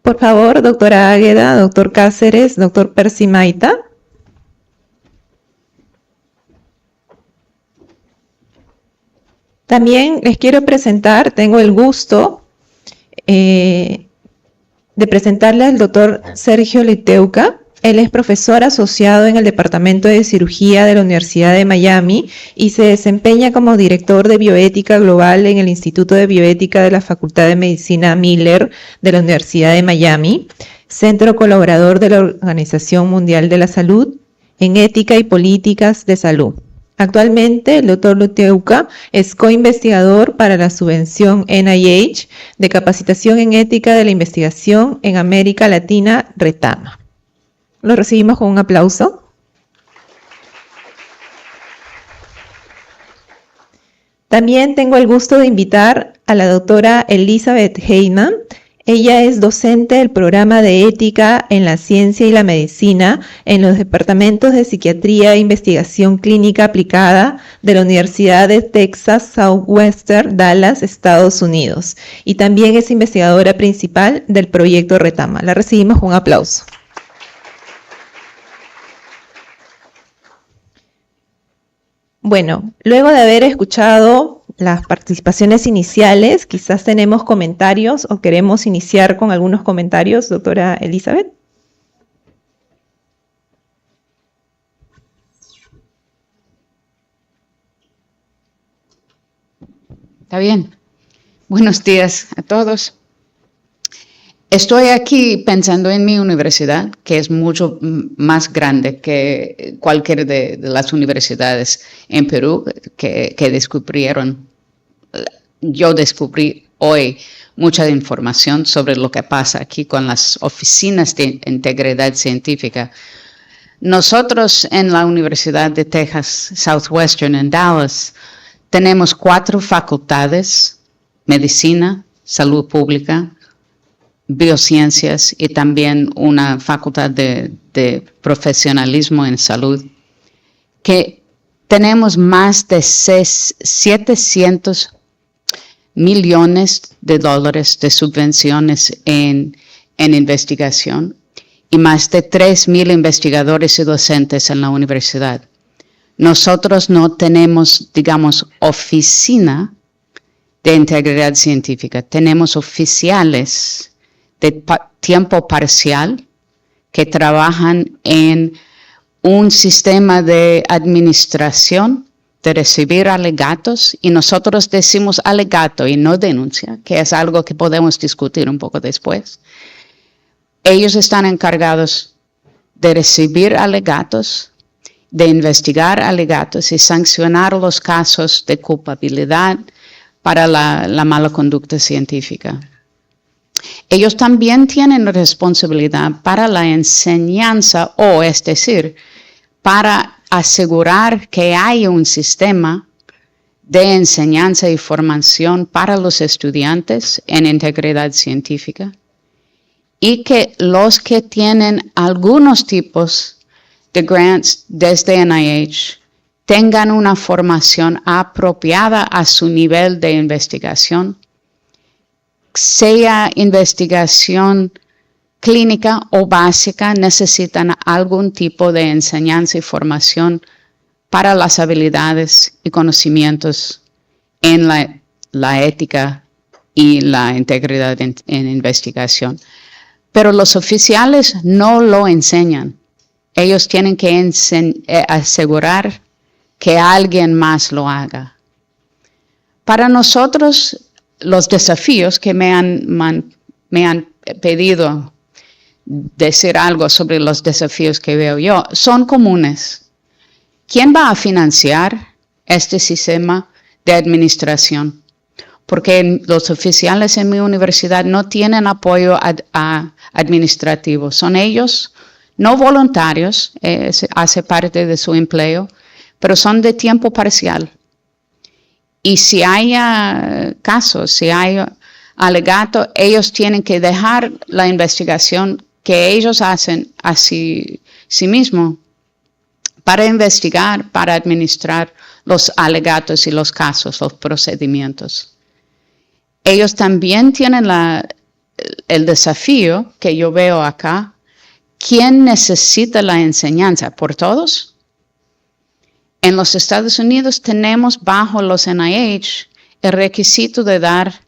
Por favor, doctora Águeda, doctor Cáceres, doctor Percy Maita. También les quiero presentar, tengo el gusto de presentarle al doctor Sergio Liteuca. Él es profesor asociado en el Departamento de Cirugía de la Universidad de Miami y se desempeña como director de Bioética Global en el Instituto de Bioética de la Facultad de Medicina Miller de la Universidad de Miami, centro colaborador de la Organización Mundial de la Salud en Ética y Políticas de Salud. Actualmente, el doctor Liteuca es coinvestigador para la subvención NIH de Capacitación en Ética de la Investigación en América Latina, RETAMA. Lo recibimos con un aplauso. También tengo el gusto de invitar a la doctora Elizabeth Heyman. Ella es docente del programa de Ética en la Ciencia y la Medicina en los departamentos de Psiquiatría e Investigación Clínica Aplicada de la Universidad de Texas Southwestern, Dallas, Estados Unidos. Y también es investigadora principal del proyecto RETAMA. La recibimos con un aplauso. Bueno, luego de haber escuchado las participaciones iniciales, quizás tenemos comentarios o queremos iniciar con algunos comentarios, doctora Elizabeth. Está bien. Buenos días a todos. Estoy aquí pensando en mi universidad, que es mucho más grande que cualquiera de las universidades en Perú que descubrieron. Yo descubrí hoy mucha información sobre lo que pasa aquí con las oficinas de integridad científica. Nosotros en la Universidad de Texas Southwestern en Dallas tenemos 4 facultades: medicina, salud pública, biociencias y también una facultad de profesionalismo en salud, que tenemos más de 700 millones de dólares de subvenciones en investigación y más de 3,000 investigadores y docentes en la universidad. Nosotros no tenemos, digamos, oficina de integridad científica, tenemos oficiales de tiempo parcial que trabajan en un sistema de administración de recibir alegatos, y nosotros decimos alegato y no denuncia, que es algo que podemos discutir un poco después. Ellos están encargados de recibir alegatos, de investigar alegatos y sancionar los casos de culpabilidad para la mala conducta científica. Ellos también tienen responsabilidad para la enseñanza, o es decir, para asegurar que hay un sistema de enseñanza y formación para los estudiantes en integridad científica, y que los que tienen algunos tipos de grants desde NIH tengan una formación apropiada a su nivel de investigación, sea investigación clínica o básica, necesitan algún tipo de enseñanza y formación para las habilidades y conocimientos en la ética y la integridad en investigación. Pero los oficiales no lo enseñan. Ellos tienen que asegurar que alguien más lo haga. Para nosotros, los desafíos que me han pedido decir algo sobre los desafíos que veo yo son comunes. ¿Quién va a financiar este sistema de administración? Porque los oficiales en mi universidad no tienen apoyo administrativo. Son ellos, no voluntarios, hace parte de su empleo, pero son de tiempo parcial. Y si hay casos, si hay alegato, ellos tienen que dejar la investigación que ellos hacen a sí mismos para investigar, para administrar los alegatos y los casos, los procedimientos. Ellos también tienen el desafío que yo veo acá. ¿Quién necesita la enseñanza? ¿Por todos? En los Estados Unidos tenemos bajo los NIH el requisito de dar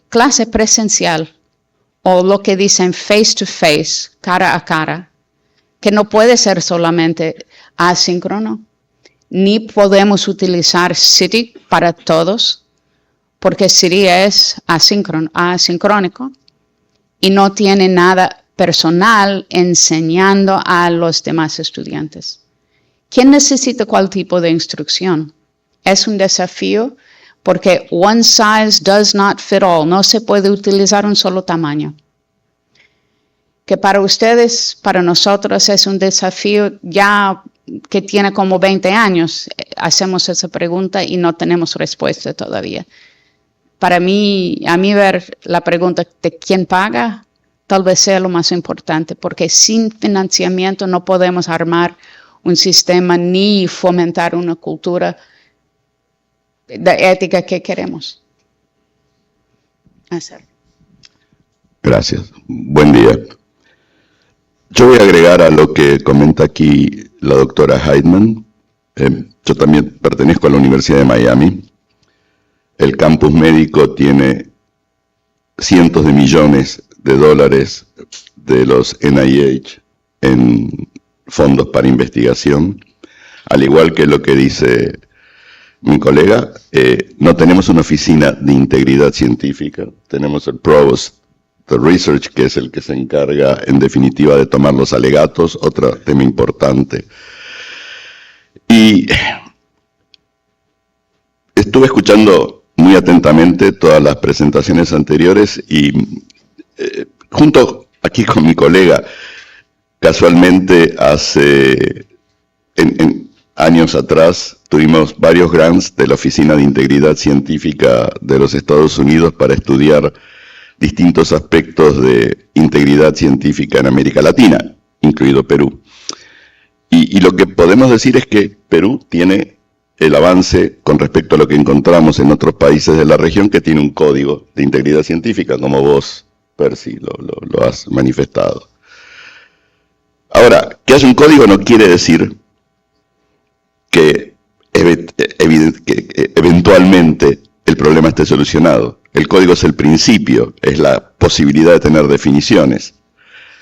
clase presencial o lo que dicen face to face, cara a cara, que no puede ser solamente asíncrono, ni podemos utilizar Citi para todos, porque Citi es asincrónico y no tiene nada personal enseñando a los demás estudiantes. ¿Quién necesita cuál tipo de instrucción? Es un desafío porque one size does not fit all. No se puede utilizar un solo tamaño. Que para ustedes, para nosotros es un desafío ya que tiene como 20 años. Hacemos esa pregunta y no tenemos respuesta todavía. Para mí, a mí ver la pregunta de quién paga, tal vez sea lo más importante, porque sin financiamiento no podemos armar un sistema ni fomentar una cultura de ética que queremos hacer. Gracias. Buen día. Yo voy a agregar a lo que comenta aquí la doctora Heitman. Yo también pertenezco a la Universidad de Miami. El campus médico tiene cientos de millones de dólares de los NIH en fondos para investigación, al igual que lo que dice mi colega. No tenemos una oficina de integridad científica, tenemos el Provost de Research, que es el que se encarga en definitiva de tomar los alegatos, otro tema importante. Y estuve escuchando muy atentamente todas las presentaciones anteriores y junto aquí con mi colega, casualmente en años atrás tuvimos varios grants de la Oficina de Integridad Científica de los Estados Unidos para estudiar distintos aspectos de integridad científica en América Latina, incluido Perú. Y lo que podemos decir es que Perú tiene el avance con respecto a lo que encontramos en otros países de la región, que tiene un código de integridad científica, como vos, Percy, lo has manifestado. Ahora, que haya un código no quiere decir que eventualmente el problema esté solucionado. El código es el principio, es la posibilidad de tener definiciones,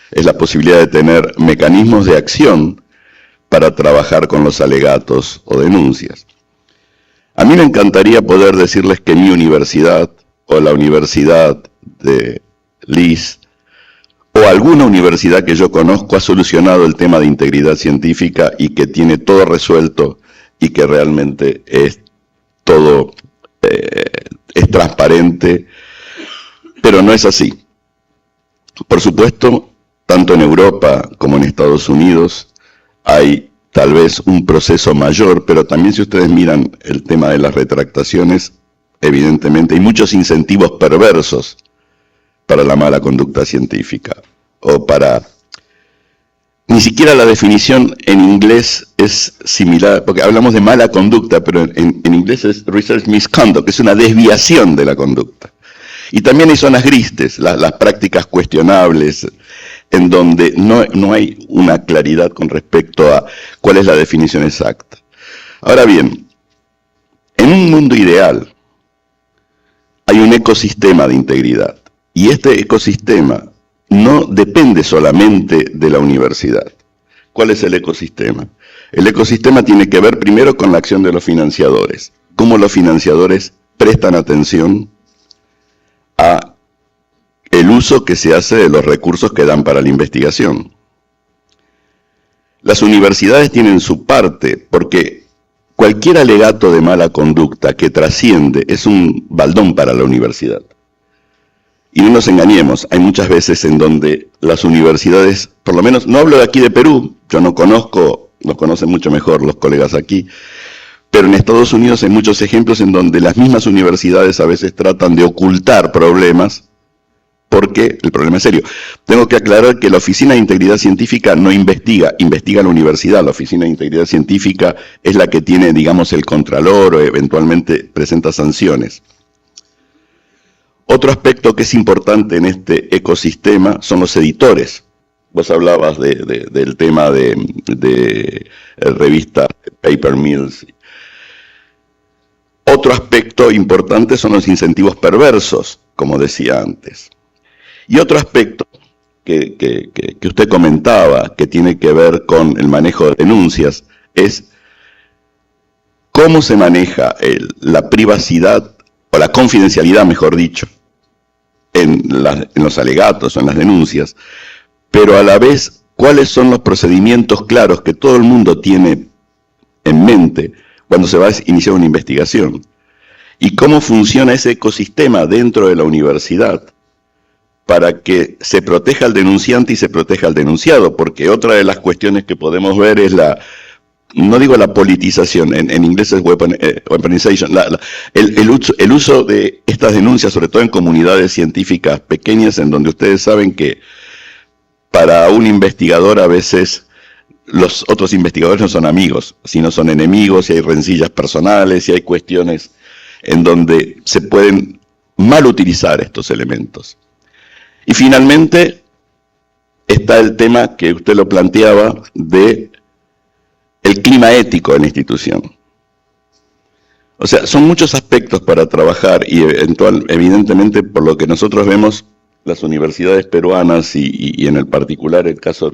es la posibilidad de tener mecanismos de acción para trabajar con los alegatos o denuncias. A mí me encantaría poder decirles que mi universidad o la universidad de Liz o alguna universidad que yo conozco ha solucionado el tema de integridad científica y que tiene todo resuelto y que realmente es todo es transparente, pero no es así. Por supuesto, tanto en Europa como en Estados Unidos hay tal vez un proceso mayor, pero también si ustedes miran el tema de las retractaciones, evidentemente hay muchos incentivos perversos para la mala conducta científica, o para... Ni siquiera la definición en inglés es similar, porque hablamos de mala conducta, pero en inglés es research misconduct, que es una desviación de la conducta. Y también hay zonas grises, las prácticas cuestionables, en donde no hay una claridad con respecto a cuál es la definición exacta. Ahora bien, en un mundo ideal hay un ecosistema de integridad, y este ecosistema no depende solamente de la universidad. ¿Cuál es el ecosistema? El ecosistema tiene que ver primero con la acción de los financiadores. Cómo los financiadores prestan atención a el uso que se hace de los recursos que dan para la investigación. Las universidades tienen su parte, porque cualquier alegato de mala conducta que trasciende es un baldón para la universidad. Y no nos engañemos, hay muchas veces en donde las universidades, por lo menos, no hablo de aquí de Perú, yo no conozco, los conocen mucho mejor los colegas aquí, pero en Estados Unidos hay muchos ejemplos en donde las mismas universidades a veces tratan de ocultar problemas, porque el problema es serio. Tengo que aclarar que la Oficina de Integridad Científica no investiga, investiga la universidad. La Oficina de Integridad Científica es la que tiene, digamos, el contralor o eventualmente presenta sanciones. Otro aspecto que es importante en este ecosistema son los editores. Vos hablabas del tema de revistas, paper mills. Otro aspecto importante son los incentivos perversos, como decía antes. Y otro aspecto que usted comentaba, que tiene que ver con el manejo de denuncias, es cómo se maneja la privacidad, o la confidencialidad, mejor dicho, en los alegatos o en las denuncias, pero a la vez, cuáles son los procedimientos claros que todo el mundo tiene en mente cuando se va a iniciar una investigación, y cómo funciona ese ecosistema dentro de la universidad para que se proteja al denunciante y se proteja al denunciado, porque otra de las cuestiones que podemos ver es no digo la politización, en inglés es weaponization, el uso de estas denuncias, sobre todo en comunidades científicas pequeñas, en donde ustedes saben que para un investigador a veces los otros investigadores no son amigos, sino son enemigos, y hay rencillas personales, y hay cuestiones en donde se pueden mal utilizar estos elementos. Y finalmente está el tema que usted lo planteaba de el clima ético en la institución. O sea, son muchos aspectos para trabajar y evidentemente por lo que nosotros vemos, las universidades peruanas y en el particular los casos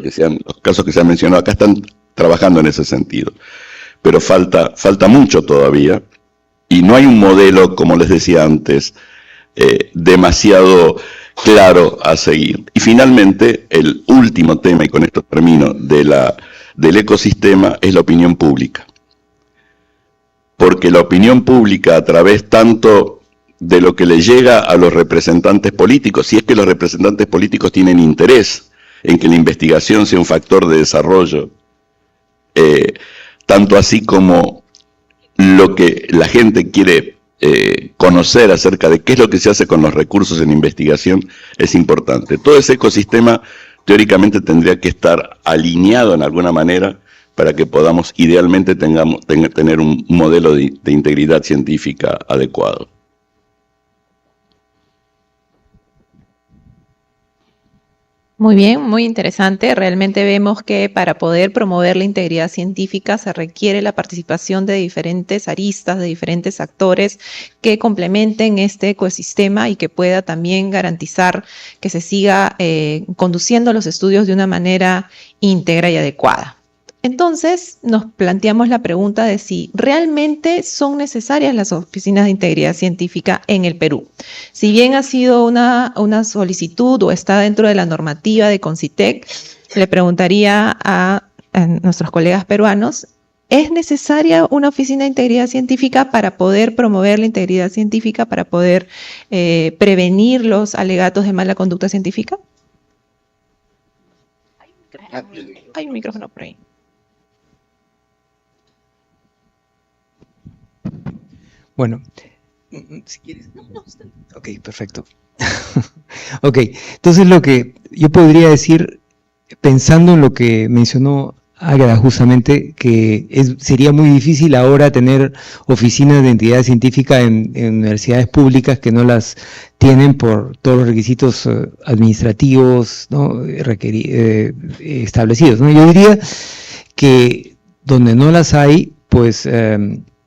que se han mencionado acá están trabajando en ese sentido. Pero falta mucho todavía y no hay un modelo, como les decía antes, demasiado claro a seguir. Y finalmente, el último tema, y con esto termino, del ecosistema es la opinión pública. Porque la opinión pública, a través tanto de lo que le llega a los representantes políticos, si es que los representantes políticos tienen interés en que la investigación sea un factor de desarrollo, tanto así como lo que la gente quiere conocer acerca de qué es lo que se hace con los recursos en investigación, es importante. Todo ese ecosistema teóricamente tendría que estar alineado en alguna manera para que podamos idealmente tener un modelo de integridad científica adecuado. Muy bien, muy interesante. Realmente vemos que para poder promover la integridad científica se requiere la participación de diferentes aristas, de diferentes actores que complementen este ecosistema y que pueda también garantizar que se siga conduciendo los estudios de una manera íntegra y adecuada. Entonces nos planteamos la pregunta de si realmente son necesarias las oficinas de integridad científica en el Perú. Si bien ha sido una solicitud o está dentro de la normativa de CONCITEC, le preguntaría a nuestros colegas peruanos, ¿es necesaria una oficina de integridad científica para poder promover la integridad científica, para poder prevenir los alegatos de mala conducta científica? Hay un micrófono por ahí. Bueno, si quieres. Ok, perfecto. Ok, entonces lo que yo podría decir, pensando en lo que mencionó Águeda justamente, que sería muy difícil ahora tener oficinas de entidad científica en universidades públicas que no las tienen por todos los requisitos administrativos, ¿no? Establecidos, ¿no? Yo diría que donde no las hay, pues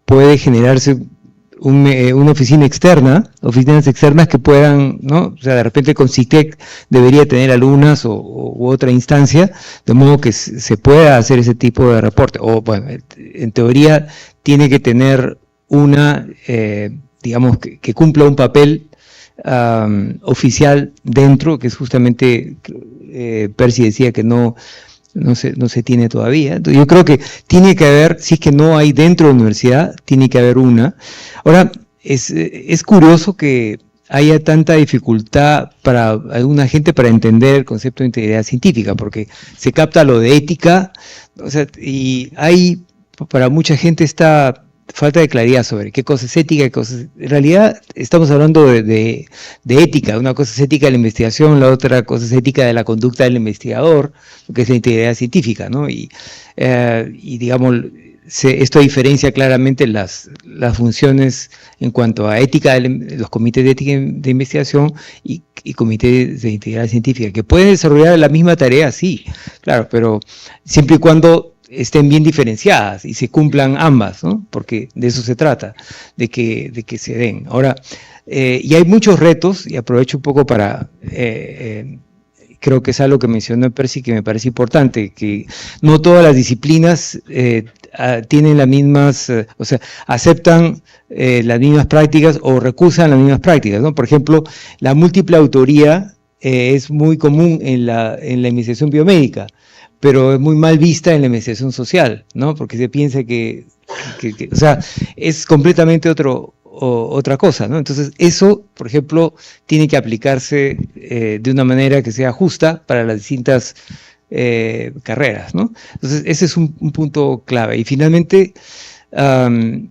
puede generarse una oficina externa, oficinas externas que puedan, ¿no? O sea, de repente CONCITEC debería tener algunas u otra instancia, de modo que se pueda hacer ese tipo de reporte. O, bueno, en teoría tiene que tener una, digamos, que cumpla un papel oficial dentro, que es justamente, Percy decía que no se tiene todavía. Entonces, yo creo que tiene que haber, si es que no hay dentro de la universidad, tiene que haber una. Ahora, es curioso que haya tanta dificultad para alguna gente para entender el concepto de integridad científica, porque se capta lo de ética, o sea, y para mucha gente esta falta de claridad sobre qué cosa es ética, en realidad estamos hablando de ética. Una cosa es ética de la investigación, la otra cosa es ética de la conducta del investigador, lo que es la integridad científica, ¿no? Y digamos, esto diferencia claramente las funciones en cuanto a ética, los comités de ética de investigación y comités de integridad científica, que pueden desarrollar la misma tarea, sí, claro, pero siempre y cuando estén bien diferenciadas y se cumplan ambas, ¿no? Porque de eso se trata, de que se den. Ahora, y hay muchos retos, y aprovecho un poco para... creo que es algo que mencionó Percy que me parece importante, que no todas las disciplinas tienen las mismas, o sea, aceptan las mismas prácticas o recusan las mismas prácticas, ¿no? Por ejemplo, la múltiple autoría es muy común en la investigación biomédica, pero es muy mal vista en la investigación social, ¿no? Porque se piensa que o sea, es completamente otra cosa, ¿no? Entonces, eso, por ejemplo, tiene que aplicarse de una manera que sea justa para las distintas carreras, ¿no? Entonces, ese es un punto clave. Y finalmente, creo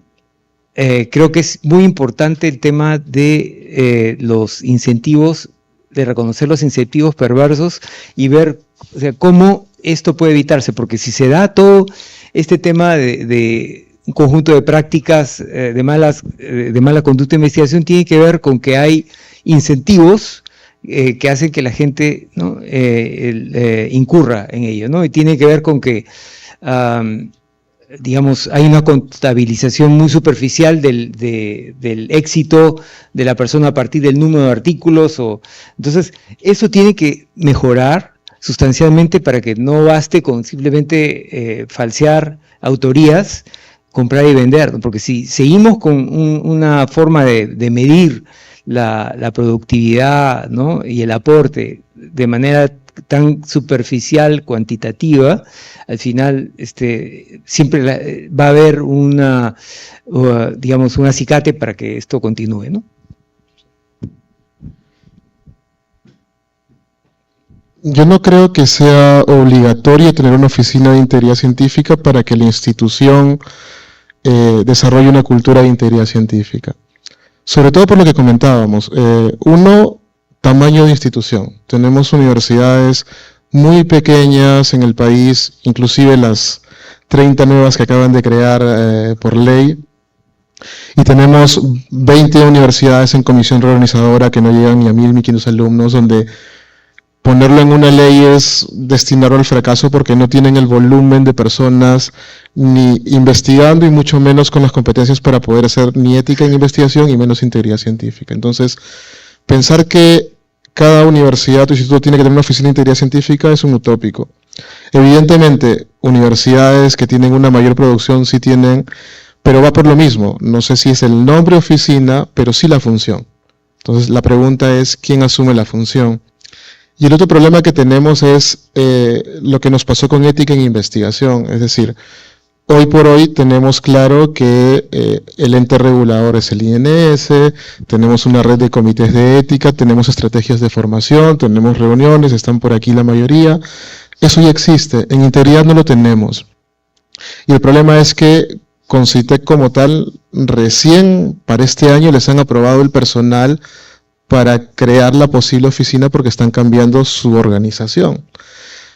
que es muy importante el tema de los incentivos, de reconocer los incentivos perversos y ver, o sea, cómo esto puede evitarse, porque si se da todo este tema de un conjunto de prácticas de mala conducta de investigación, tiene que ver con que hay incentivos que hacen que la gente, ¿no? Incurra en ello, ¿no? Y tiene que ver con que, digamos, hay una contabilización muy superficial del éxito de la persona a partir del número de artículos. Entonces, eso tiene que mejorar sustancialmente para que no baste con simplemente falsear autorías, comprar y vender, ¿no? Porque si seguimos con una forma de medir la productividad, ¿no? Y el aporte de manera tan superficial, cuantitativa, al final siempre va a haber digamos, un acicate para que esto continúe, ¿no? Yo no creo que sea obligatorio tener una oficina de integridad científica para que la institución desarrolle una cultura de integridad científica. Sobre todo por lo que comentábamos. Uno, tamaño de institución. Tenemos universidades muy pequeñas en el país, inclusive las 30 nuevas que acaban de crear por ley. Y tenemos 20 universidades en comisión reorganizadora que no llegan ni a 1.500 alumnos, donde ponerlo en una ley es destinarlo al fracaso porque no tienen el volumen de personas ni investigando y mucho menos con las competencias para poder hacer ni ética en investigación y menos integridad científica. Entonces, pensar que cada universidad o instituto tiene que tener una oficina de integridad científica es un utópico. Evidentemente, universidades que tienen una mayor producción sí tienen, pero va por lo mismo. No sé si es el nombre oficina, pero sí la función. Entonces, la pregunta es, ¿quién asume la función? Y el otro problema que tenemos es lo que nos pasó con ética en investigación. Es decir, hoy por hoy tenemos claro que el ente regulador es el INS, tenemos una red de comités de ética, tenemos estrategias de formación, tenemos reuniones, están por aquí la mayoría. Eso ya existe, en integridad no lo tenemos. Y el problema es que con CITEC como tal, recién para este año les han aprobado el personal para crear la posible oficina porque están cambiando su organización.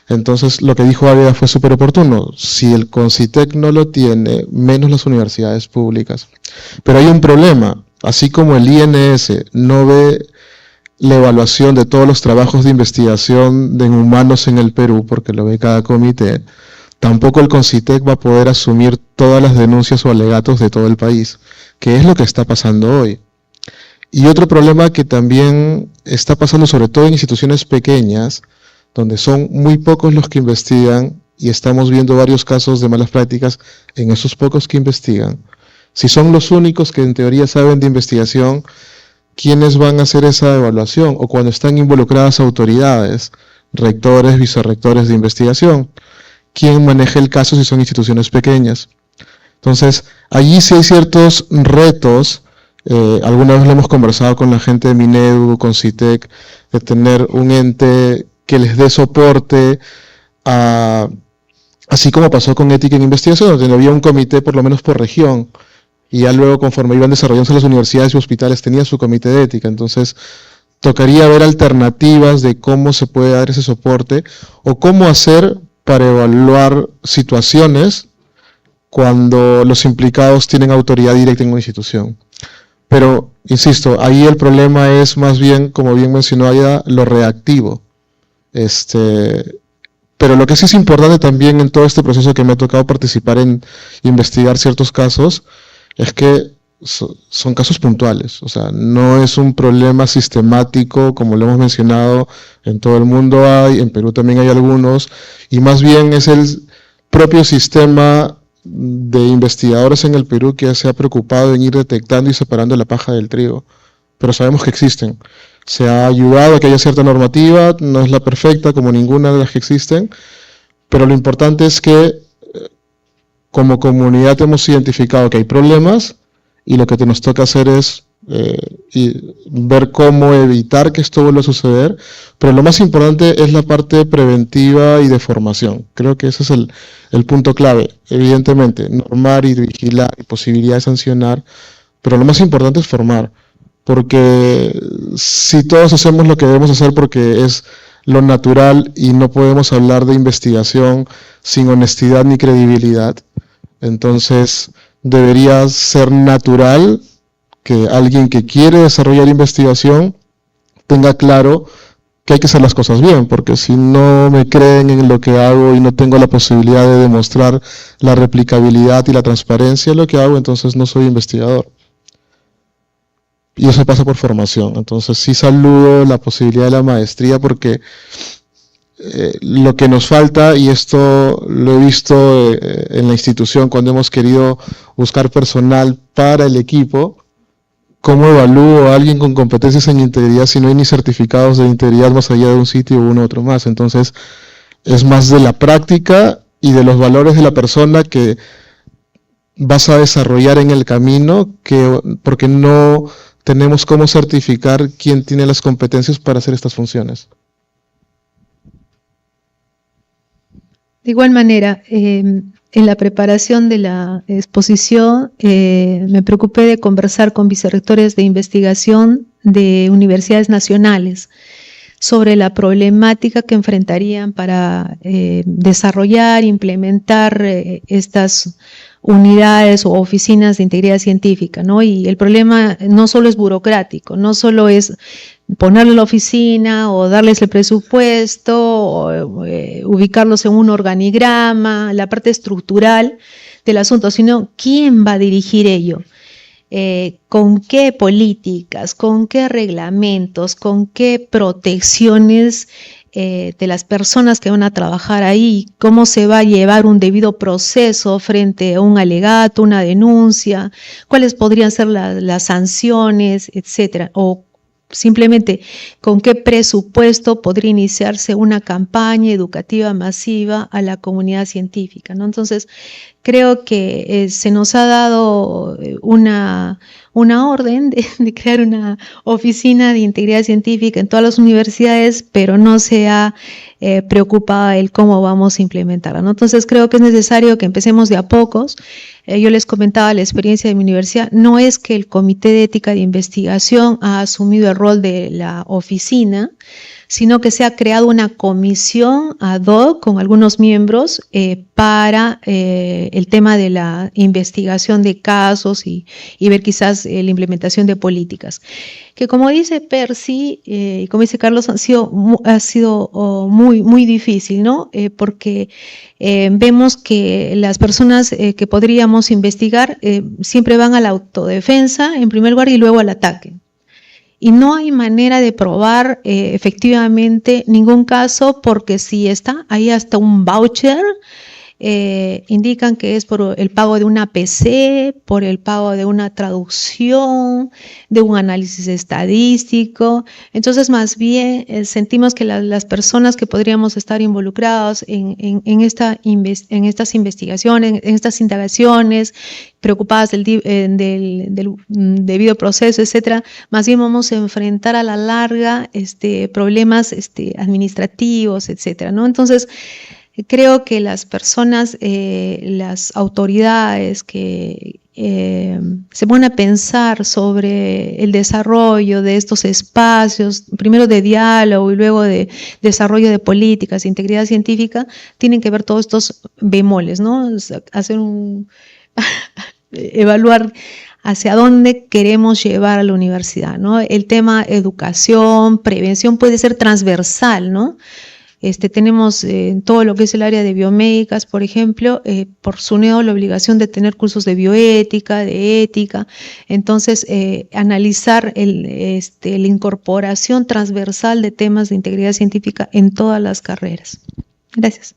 Entonces, lo que dijo Ávila fue súper oportuno. Si el CONCITEC no lo tiene, menos las universidades públicas. Pero hay un problema. Así como el INS no ve la evaluación de todos los trabajos de investigación de humanos en el Perú, porque lo ve cada comité, tampoco el CONCITEC va a poder asumir todas las denuncias o alegatos de todo el país, que es lo que está pasando hoy. Y otro problema que también está pasando, sobre todo en instituciones pequeñas, donde son muy pocos los que investigan, y estamos viendo varios casos de malas prácticas en esos pocos que investigan. Si son los únicos que en teoría saben de investigación, ¿quiénes van a hacer esa evaluación? O cuando están involucradas autoridades, rectores, vicerrectores de investigación, ¿quién maneja el caso si son instituciones pequeñas? Entonces, allí sí hay ciertos retos. Alguna vez lo hemos conversado con la gente de Minedu, con CITEC, de tener un ente que les dé soporte, así como pasó con ética en investigación, donde había un comité por lo menos por región, y ya luego conforme iban desarrollándose las universidades y hospitales tenía su comité de ética. Entonces tocaría ver alternativas de cómo se puede dar ese soporte o cómo hacer para evaluar situaciones cuando los implicados tienen autoridad directa en una institución. Pero, insisto, ahí el problema es más bien, como bien mencionó Aida, lo reactivo. Pero lo que sí es importante también en todo este proceso que me ha tocado participar en investigar ciertos casos, es que son casos puntuales, o sea, no es un problema sistemático como lo hemos mencionado, en todo el mundo hay, en Perú también hay algunos, y más bien es el propio sistema de investigadores en el Perú que se ha preocupado en ir detectando y separando la paja del trigo, pero sabemos que existen. Se ha ayudado a que haya cierta normativa, no es la perfecta como ninguna de las que existen, pero lo importante es que como comunidad hemos identificado que hay problemas y lo que nos toca hacer es ver cómo evitar que esto vuelva a suceder, pero lo más importante es la parte preventiva y de formación. Creo que ese es el punto clave. Evidentemente, normar y vigilar y posibilidad de sancionar, pero lo más importante es formar, porque si todos hacemos lo que debemos hacer porque es lo natural y no podemos hablar de investigación sin honestidad ni credibilidad, entonces debería ser natural que alguien que quiere desarrollar investigación tenga claro que hay que hacer las cosas bien, porque si no me creen en lo que hago y no tengo la posibilidad de demostrar la replicabilidad y la transparencia de lo que hago, entonces no soy investigador. Y eso pasa por formación. Entonces sí saludo la posibilidad de la maestría porque lo que nos falta, y esto lo he visto en la institución cuando hemos querido buscar personal para el equipo, ¿cómo evalúo a alguien con competencias en integridad si no hay ni certificados de integridad más allá de un sitio u uno otro más? Entonces es más de la práctica y de los valores de la persona que vas a desarrollar en el camino, porque no tenemos cómo certificar quién tiene las competencias para hacer estas funciones. De igual manera, en la preparación de la exposición me preocupé de conversar con vicerrectores de investigación de universidades nacionales sobre la problemática que enfrentarían para desarrollar, implementar estas unidades o oficinas de integridad científica, ¿no? Y el problema no solo es burocrático, no solo es ponerle la oficina o darles el presupuesto o ubicarlos en un organigrama, la parte estructural del asunto, sino quién va a dirigir ello, con qué políticas, con qué reglamentos, con qué protecciones de las personas que van a trabajar ahí, cómo se va a llevar un debido proceso frente a un alegato, una denuncia, cuáles podrían ser las sanciones, etcétera, o simplemente con qué presupuesto podría iniciarse una campaña educativa masiva a la comunidad científica, ¿no? Entonces, creo que se nos ha dado una orden de crear una oficina de integridad científica en todas las universidades, pero no se ha preocupado el cómo vamos a implementarla, ¿no? Entonces creo que es necesario que empecemos de a pocos. Yo les comentaba la experiencia de mi universidad, no es que el Comité de Ética de Investigación ha asumido el rol de la oficina, sino que se ha creado una comisión ad hoc con algunos miembros para el tema de la investigación de casos y ver quizás la implementación de políticas. Que como dice Percy y como dice Carlos, ha sido muy difícil, ¿no? Porque vemos que las personas que podríamos investigar siempre van a la autodefensa en primer lugar y luego al ataque. Y no hay manera de probar efectivamente ningún caso, porque si está ahí hasta un voucher, indican que es por el pago de una PC, por el pago de una traducción, de un análisis estadístico. Entonces, más bien sentimos que las personas que podríamos estar involucrados en estas investigaciones, en estas indagaciones, preocupadas del debido proceso, etcétera, más bien vamos a enfrentar a la larga problemas administrativos, etcétera, ¿no? Entonces, creo que las personas, las autoridades se ponen a pensar sobre el desarrollo de estos espacios, primero de diálogo y luego de desarrollo de políticas, integridad científica, tienen que ver todos estos bemoles, ¿no? Hacer evaluar hacia dónde queremos llevar a la universidad, ¿no? El tema educación, prevención puede ser transversal, ¿no? Tenemos en todo lo que es el área de biomédicas, por ejemplo, por SUNEDO la obligación de tener cursos de bioética, de ética. Entonces, analizar la incorporación transversal de temas de integridad científica en todas las carreras. Gracias.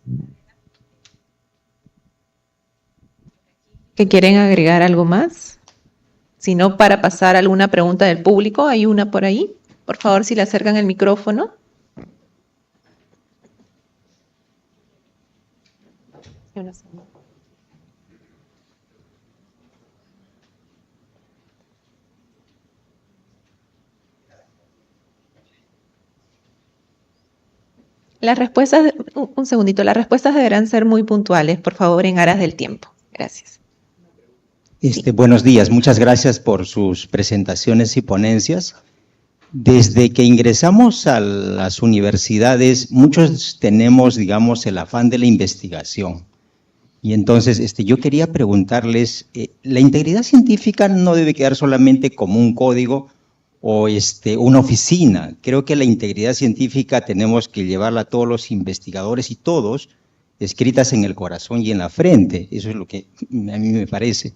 ¿Que quieren agregar algo más? Si no, para pasar a alguna pregunta del público, hay una por ahí. Por favor, si le acercan el micrófono. Las respuestas, un segundito, las respuestas deberán ser muy puntuales, por favor, en aras del tiempo. Gracias. Buenos días, muchas gracias por sus presentaciones y ponencias. Desde que ingresamos a las universidades, muchos tenemos, digamos, el afán de la investigación. Y entonces, yo quería preguntarles, ¿la integridad científica no debe quedar solamente como un código o una oficina? Creo que la integridad científica tenemos que llevarla a todos los investigadores y todos, escritas en el corazón y en la frente. Eso es lo que a mí me parece.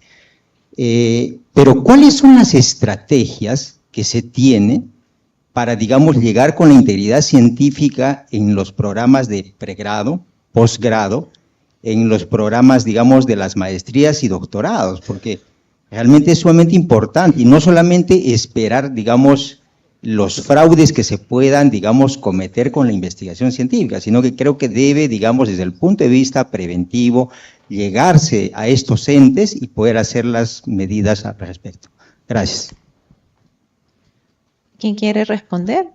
Pero, ¿cuáles son las estrategias que se tienen para, digamos, llegar con la integridad científica en los programas de pregrado, posgrado, en los programas, digamos, de las maestrías y doctorados? Porque realmente es sumamente importante y no solamente esperar, digamos, los fraudes que se puedan, digamos, cometer con la investigación científica, sino que creo que debe, digamos, desde el punto de vista preventivo, llegarse a estos entes y poder hacer las medidas al respecto. Gracias. ¿Quién quiere responder?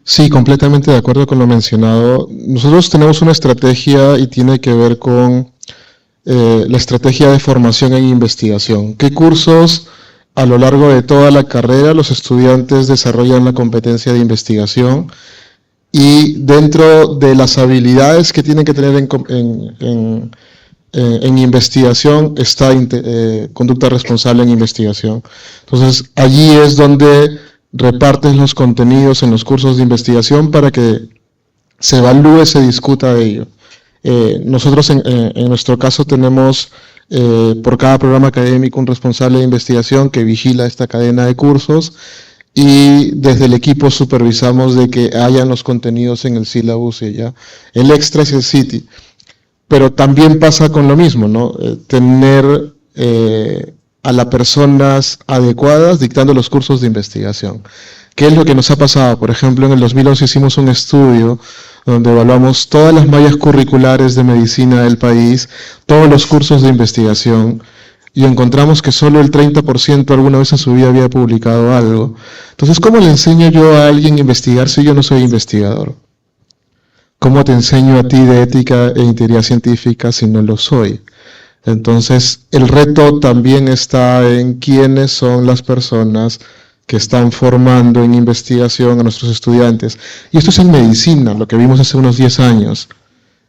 Sí, completamente de acuerdo con lo mencionado. Nosotros tenemos una estrategia y tiene que ver con la estrategia de formación en investigación. ¿Qué cursos a lo largo de toda la carrera los estudiantes desarrollan la competencia de investigación? Y dentro de las habilidades que tienen que tener en investigación está conducta responsable en investigación. Entonces, allí es donde repartes los contenidos en los cursos de investigación para que se evalúe, se discuta de ello. Nosotros en nuestro caso tenemos por cada programa académico un responsable de investigación que vigila esta cadena de cursos y desde el equipo supervisamos de que hayan los contenidos en el syllabus y ya. El extra es el City. Pero también pasa con lo mismo, ¿no? Tener a las personas adecuadas dictando los cursos de investigación. ¿Qué es lo que nos ha pasado? Por ejemplo, en el 2011 hicimos un estudio donde evaluamos todas las mallas curriculares de medicina del país, todos los cursos de investigación, y encontramos que solo el 30% alguna vez en su vida había publicado algo. Entonces, ¿cómo le enseño yo a alguien a investigar si yo no soy investigador? ¿Cómo te enseño a ti de ética e integridad científica si no lo soy? Entonces, el reto también está en quiénes son las personas que están formando en investigación a nuestros estudiantes. Y esto es en medicina, lo que vimos hace unos 10 años,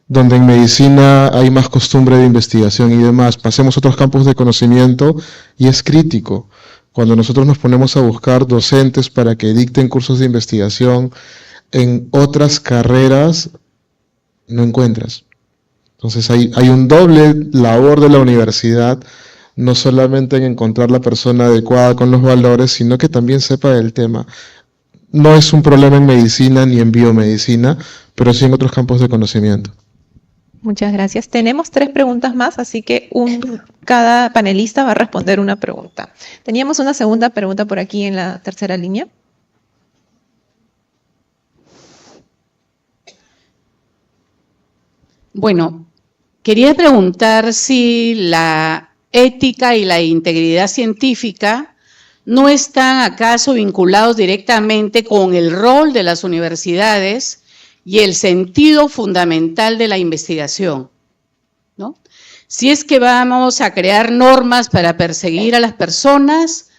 donde en medicina hay más costumbre de investigación y demás. Pasemos a otros campos de conocimiento y es crítico. Cuando nosotros nos ponemos a buscar docentes para que dicten cursos de investigación, en otras carreras no encuentras. Entonces hay un doble labor de la universidad, no solamente en encontrar la persona adecuada con los valores, sino que también sepa del tema. No es un problema en medicina ni en biomedicina, pero sí en otros campos de conocimiento. Muchas gracias. Tenemos 3 preguntas más, así que cada panelista va a responder una pregunta. Teníamos una segunda pregunta por aquí en la tercera línea. Bueno, quería preguntar si la ética y la integridad científica no están acaso vinculados directamente con el rol de las universidades y el sentido fundamental de la investigación, ¿no? Si es que vamos a crear normas para perseguir a las personas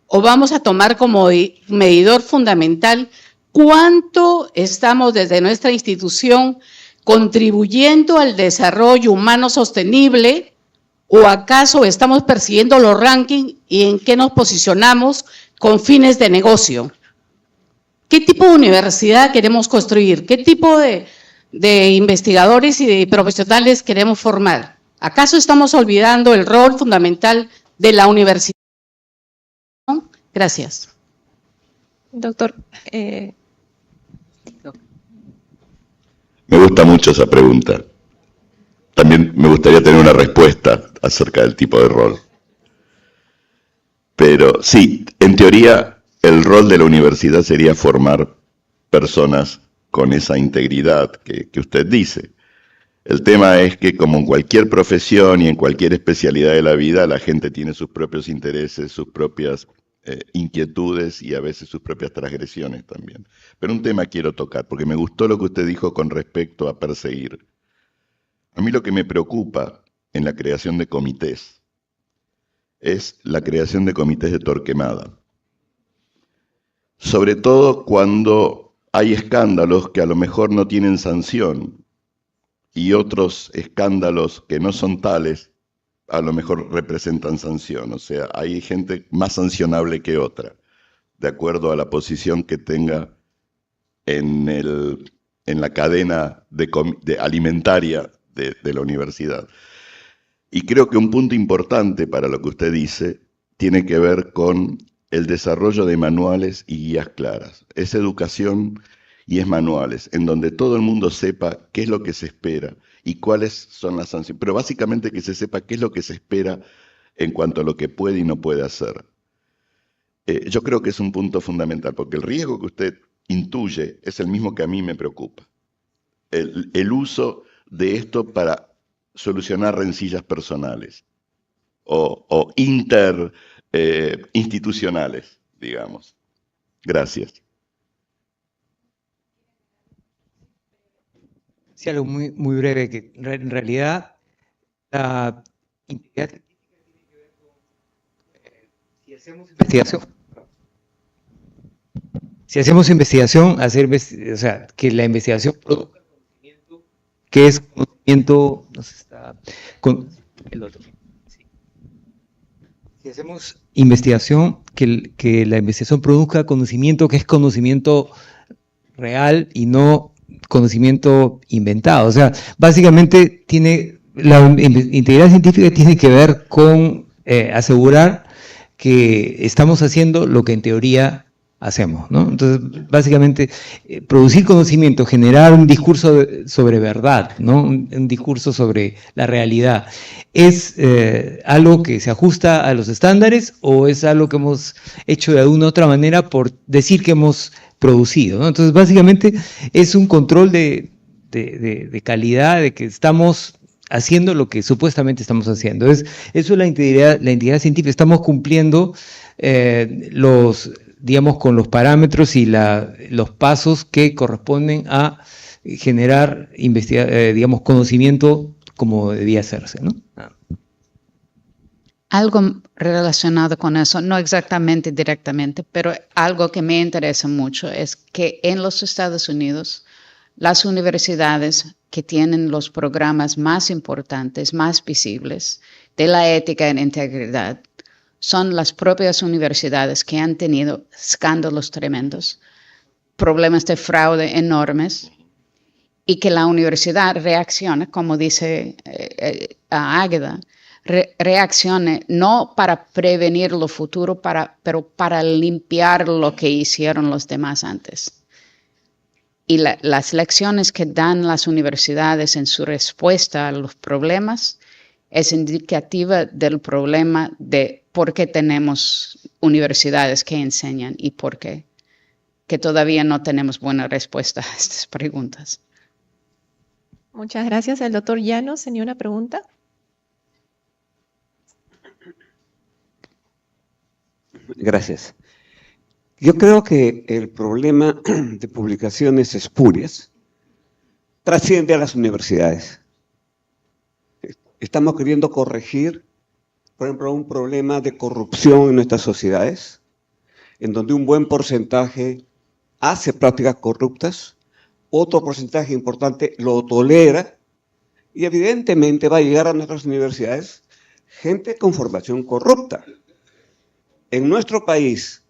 o vamos a tomar como medidor fundamental cuánto estamos desde nuestra institución contribuyendo al desarrollo humano sostenible, o acaso estamos persiguiendo los rankings y en qué nos posicionamos con fines de negocio. ¿Qué tipo de universidad queremos construir? ¿Qué tipo de investigadores y de profesionales queremos formar? ¿Acaso estamos olvidando el rol fundamental de la universidad? Gracias. Doctor, Me gusta mucho esa pregunta. También me gustaría tener una respuesta acerca del tipo de rol. Pero sí, en teoría, el rol de la universidad sería formar personas con esa integridad que usted dice. El tema es que, como en cualquier profesión y en cualquier especialidad de la vida, la gente tiene sus propios intereses, sus propias inquietudes y a veces sus propias transgresiones también. Pero un tema quiero tocar, porque me gustó lo que usted dijo con respecto a perseguir. A mí lo que me preocupa en la creación de comités es la creación de comités de Torquemada. Sobre todo cuando hay escándalos que a lo mejor no tienen sanción y otros escándalos que no son tales a lo mejor representan sanción. O sea, hay gente más sancionable que otra, de acuerdo a la posición que tenga en la cadena alimentaria de la universidad. Y creo que un punto importante para lo que usted dice tiene que ver con el desarrollo de manuales y guías claras. Es educación y es manuales, en donde todo el mundo sepa qué es lo que se espera y cuáles son las sanciones. Pero básicamente que se sepa qué es lo que se espera en cuanto a lo que puede y no puede hacer. Yo creo que es un punto fundamental, porque el riesgo que usted intuye es el mismo que a mí me preocupa. El uso de esto para solucionar rencillas personales o interinstitucionales, digamos. Gracias. Sí, algo muy, muy breve, que en realidad la integridad científica tiene que ver con si hacemos investigación, o sea, que la investigación produzca conocimiento, que es conocimiento, no sé, está con el otro. Sí. Si hacemos investigación, que la investigación produzca conocimiento, que es conocimiento real y no conocimiento inventado. O sea, básicamente la integridad científica tiene que ver con asegurar que estamos haciendo lo que en teoría hacemos, ¿no? Entonces, básicamente, producir conocimiento, generar un discurso sobre verdad, ¿no? Un discurso sobre la realidad, ¿es algo que se ajusta a los estándares o es algo que hemos hecho de alguna u otra manera por decir que hemos producido, ¿no? Entonces, básicamente, es un control de calidad, de que estamos haciendo lo que supuestamente estamos haciendo. Eso es la integridad científica. Estamos cumpliendo digamos, con los parámetros y los pasos que corresponden a generar, digamos, conocimiento como debía hacerse, ¿no? Algo relacionado con eso, no exactamente directamente, pero algo que me interesa mucho es que en los Estados Unidos, las universidades que tienen los programas más importantes, más visibles de la ética en integridad, son las propias universidades que han tenido escándalos tremendos, problemas de fraude enormes, y que la universidad reacciona, como dice Águeda, reaccione no para prevenir lo futuro, pero para limpiar lo que hicieron los demás antes. Y las lecciones que dan las universidades en su respuesta a los problemas es indicativa del problema de por qué tenemos universidades que enseñan y por qué, que todavía no tenemos buena respuesta a estas preguntas. muchas gracias. El doctor Llanos tenía una pregunta. Gracias. Yo creo que el problema de publicaciones espurias trasciende a las universidades. estamos queriendo corregir, por ejemplo, un problema de corrupción en nuestras sociedades, en donde un buen porcentaje hace prácticas corruptas, otro porcentaje importante lo tolera, y evidentemente va a llegar a nuestras universidades gente con formación corrupta. En nuestro país,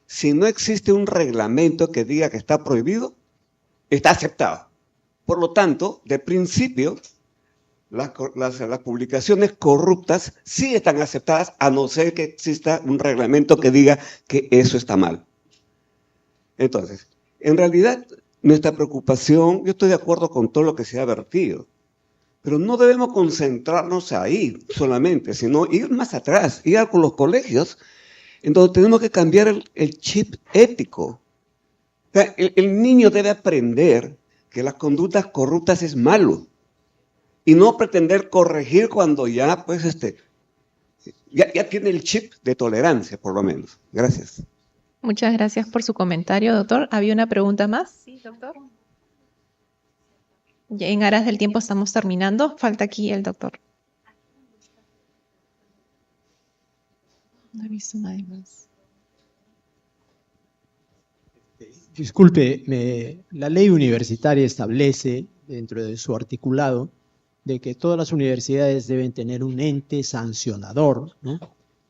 si no existe un reglamento que diga que está prohibido, está aceptado. Por lo tanto, de principio, las publicaciones corruptas sí están aceptadas, a no ser que exista un reglamento que diga que eso está mal. Entonces, en realidad, nuestra preocupación, yo estoy de acuerdo con todo lo que se ha vertido, pero no debemos concentrarnos ahí solamente, sino ir más atrás, ir con los colegios, en donde tenemos que cambiar el chip ético. O sea, el niño debe aprender que las conductas corruptas es malo, y no pretender corregir cuando ya, pues, ya tiene el chip de tolerancia, por lo menos. Gracias. Muchas gracias por su comentario, doctor. ¿Había una pregunta más? Sí, doctor. Ya en aras del tiempo estamos terminando. Falta aquí el doctor. No he visto nadie más. Disculpe, la ley universitaria establece dentro de su articulado de que todas las universidades deben tener un ente sancionador, ¿no?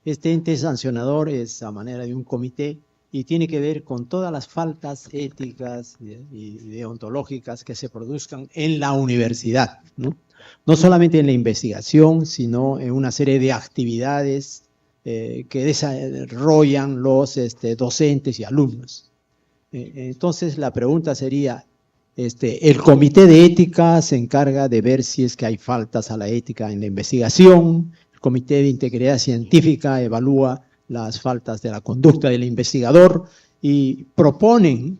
Este ente sancionador es a manera de un comité y tiene que ver con todas las faltas éticas y deontológicas que se produzcan en la universidad, ¿no? No solamente en la investigación, sino en una serie de actividades que desarrollan los docentes y alumnos. Entonces la pregunta sería, el comité de ética se encarga de ver si es que hay faltas a la ética en la investigación, el comité de integridad científica evalúa las faltas de la conducta del investigador y proponen,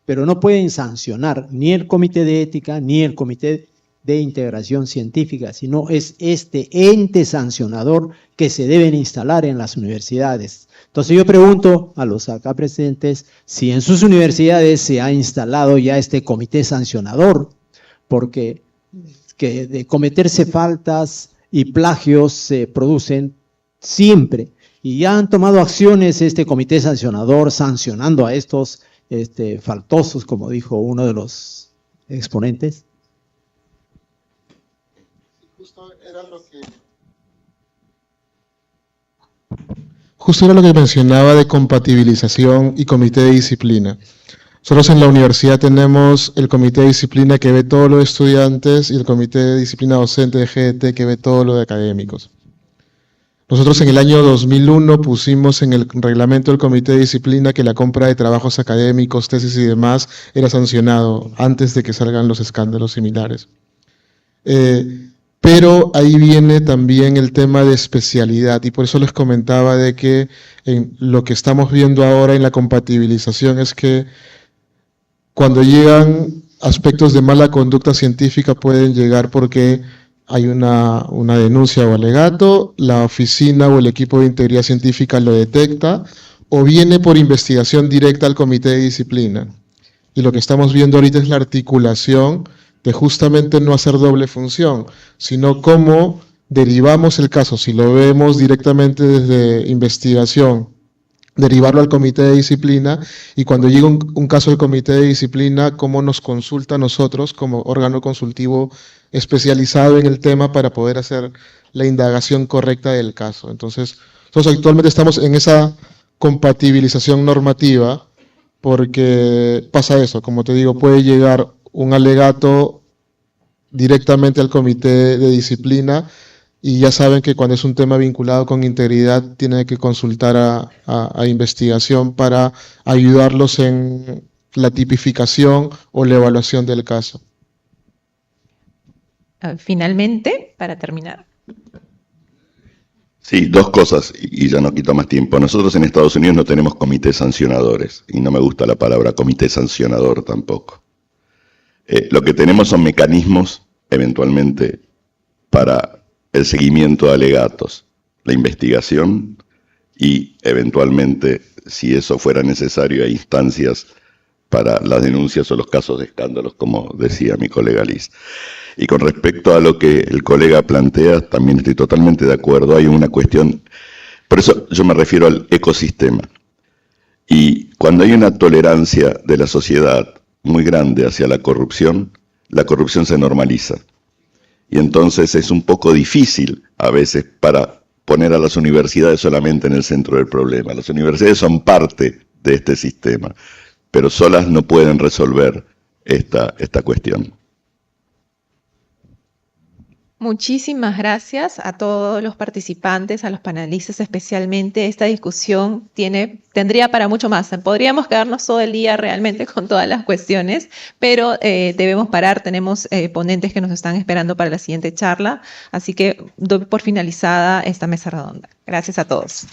pero no pueden sancionar ni el comité de ética ni el comité de integración científica, sino es este ente sancionador que se deben instalar en las universidades. Entonces yo pregunto a los acá presentes si en sus universidades se ha instalado ya este comité sancionador, porque que de cometerse faltas y plagios se producen siempre, y ya han tomado acciones este comité sancionador sancionando a estos faltosos, como dijo uno de los exponentes. Justo era lo que mencionaba de compatibilización y comité de disciplina. Nosotros en la universidad tenemos el comité de disciplina que ve todo lo de estudiantes y el comité de disciplina docente de GDT que ve todo lo de académicos. Nosotros en el año 2001 pusimos en el reglamento del comité de disciplina que la compra de trabajos académicos, tesis y demás era sancionado antes de que salgan los escándalos similares. Pero ahí viene también el tema de especialidad y por eso les comentaba de que en lo que estamos viendo ahora en la compatibilización es que cuando llegan aspectos de mala conducta científica pueden llegar porque hay una denuncia o alegato, la oficina o el equipo de integridad científica lo detecta o viene por investigación directa al comité de disciplina. Y lo que estamos viendo ahorita es la articulación de justamente no hacer doble función, sino cómo derivamos el caso, si lo vemos directamente desde investigación, derivarlo al comité de disciplina, y cuando llega un caso del comité de disciplina, cómo nos consulta a nosotros como órgano consultivo especializado en el tema para poder hacer la indagación correcta del caso. Entonces, nosotros actualmente estamos en esa compatibilización normativa, porque pasa eso, como te digo, puede llegar un alegato directamente al comité de disciplina y ya saben que cuando es un tema vinculado con integridad tienen que consultar a investigación para ayudarlos en la tipificación o la evaluación del caso. Finalmente, para terminar. Sí, dos cosas y ya no quito más tiempo. Nosotros en Estados Unidos no tenemos comités sancionadores y no me gusta la palabra comité sancionador tampoco. Lo que tenemos son mecanismos, eventualmente, para el seguimiento de alegatos, la investigación y, eventualmente, si eso fuera necesario, a instancias para las denuncias o los casos de escándalos, como decía mi colega Liz. Y con respecto a lo que el colega plantea, también estoy totalmente de acuerdo. Hay una cuestión, por eso yo me refiero al ecosistema. Y cuando hay una tolerancia de la sociedad muy grande hacia la corrupción se normaliza. Y entonces es un poco difícil a veces para poner a las universidades solamente en el centro del problema. Las universidades son parte de este sistema, pero solas no pueden resolver esta cuestión. Muchísimas gracias a todos los participantes, a los panelistas especialmente. Esta discusión tendría para mucho más. Podríamos quedarnos todo el día realmente con todas las cuestiones, pero debemos parar. Tenemos ponentes que nos están esperando para la siguiente charla, así que doy por finalizada esta mesa redonda. Gracias a todos.